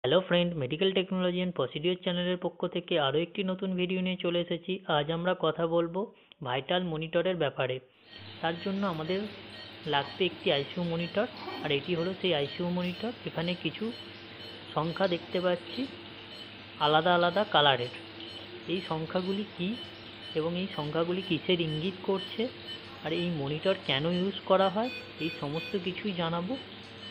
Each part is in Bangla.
Hello friend, medical technology and procedure চ্যানেলের পক্ষ থেকে আরও একটি নতুন ভিডিও নিয়ে চলে এসেছি। আজ আমরা কথা বলবো ভাইটাল মনিটরের ব্যাপারে। তার জন্য আমাদের লাগবে একটি আইসিইউ মনিটর, আর এটি হলো সেই আইসিইউ মনিটর। এখানে কিছু সংখ্যা দেখতে পাচ্ছি আলাদা আলাদা কালারের। এই সংখ্যাগুলি কি এবং এই সংখ্যাগুলি কিসের ইঙ্গিত করছে, আর এই মনিটর কেন ইউজ করা হয়, এই সমস্ত কিছুই জানাবো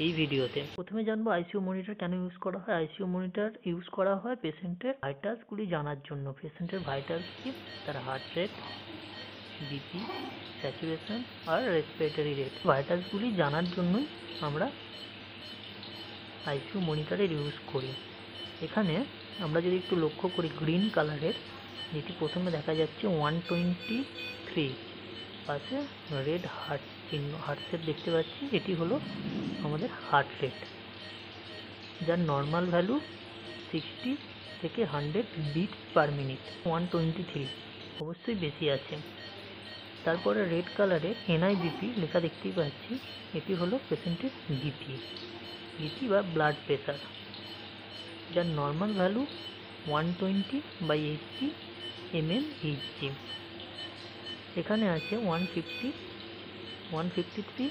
এই ভিডিওতে। প্রথমে জানবো আইসিইউ মনিটর কেন ইউজ করা হয়। আইসিইউ মনিটর ইউজ করা হয় পেশেন্টের ভাইটালসগুলি জানার জন্য। পেশেন্টের ভাইটালস কি, তার হার্ট রেট, বিপি, স্যাচুরেশন আর রেসপিরেটরি রেট, ভাইটালসগুলি জানার জন্যই আমরা আইসিইউ মনিটরের ইউজ করি। এখানে আমরা যদি একটু লক্ষ্য করি, গ্রিন কালারের যেটি প্রথমে দেখা যাচ্ছে 123, পাশে রেড হার্ট চিহ্ন, হার্ট শেপ দেখতে পাচ্ছি, এটি হলো আমাদের হার্ট রেট, যার নর্মাল ভ্যালু 60 থেকে 100 বিটস পার মিনিট। 123 অবশ্যই বেশি আছে। তারপরে রেড কালারে এনআইবিপি লেখা দেখতেই পাচ্ছি, এটি হলো পেশেন্টের বিপি বা ব্লাড প্রেশার, যার নর্মাল ভ্যালু 120/80 mmHg। এখানে আছে 150, 153,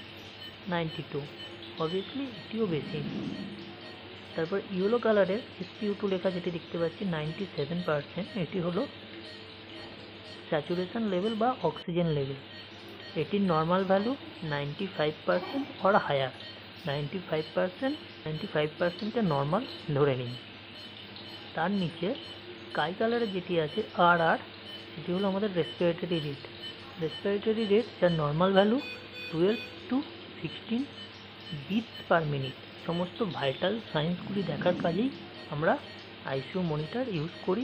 92, অবভিয়াসলি এটিও বেশি। তারপর ইয়েলো কালারের SpO2 লেখা যেটি দেখতে পাচ্ছি 97%, এটি হলো স্যাচুরেশন লেভেল বা অক্সিজেন লেভেল। এটির নর্মাল ভ্যালু 95% অর হায়ার। 95%-95%-এ নর্মাল ধরে নিন। তার নিচে স্কাই কালারের যেটি আছে RR, সেটি হলো আমাদের রেসপিরেটরি রেট। রেসপিরেটরি রেট যার normal value 12 to 16 beats per minute. সমস্ত ভাইটাল সাইন্সগুলি দেখার কাজেই আমরা আইসিইউ মনিটর ইউজ করি।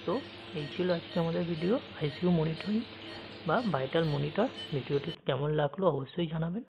তো এই ছিল আজকে আমাদের ভিডিও, আইসিইউ মনিটরিং বা ভাইটাল মনিটর। ভিডিওটি কেমন লাগলো অবশ্যই জানাবেন।